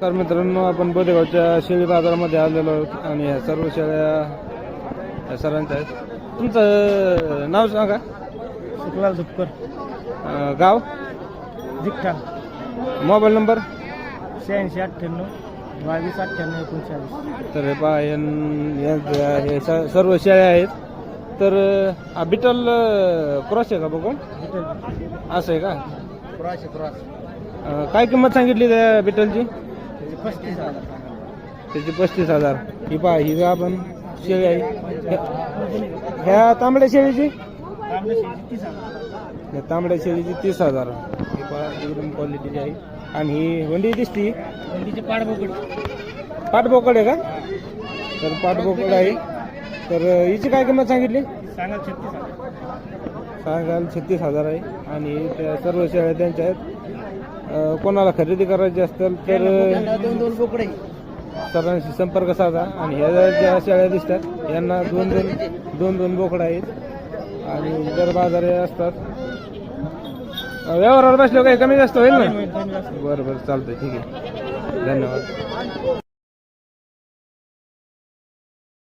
तर मित्रांनो आपण बोदेगावच्या शेळी बाजारामध्ये आलेलो आहोत आणि ह्या सर्व शेळ्या सरांच्या आहेत. तुमचं नाव सांगा. सुखलाल धुपकर, गाव, जिकठा, मोबाईल नंबर. 8698 22 98 39. तर हे पहा हे सर्व शेळ्या आहेत. तर बिटल क्रॉस आहे का बघून असं आहे का? काय किंमत सांगितली त्या बिटलची? 35,000. त्याची 35,000. ही पहा ही का आपण शेळी आहे. ह्या तांबड्या शेळीची? या तांबड्या शेळीची 30,000. ही पहा एकदम क्वालिटीची आहे. आणि ही वंडी दिसती पाठबोकड आहे का? तर पाठबोकड आहे. तर हिची काय किंमत सांगितली? सांगाल 36,000 आहे. आणि त्या सर्व शेळ्या त्यांच्या आहेत. कोणाला खरेदी करायची असेल तर सरांशी संपर्क साधा. आणि ह्या ज्या शेळ्या दिसतात यांना दोन बोकडं आहेत. आणि दर बाजार असतात. व्यवहारावर बसल्यावर काही कमी जास्त होईल ना? बरं चालतंय, ठीक आहे, धन्यवाद.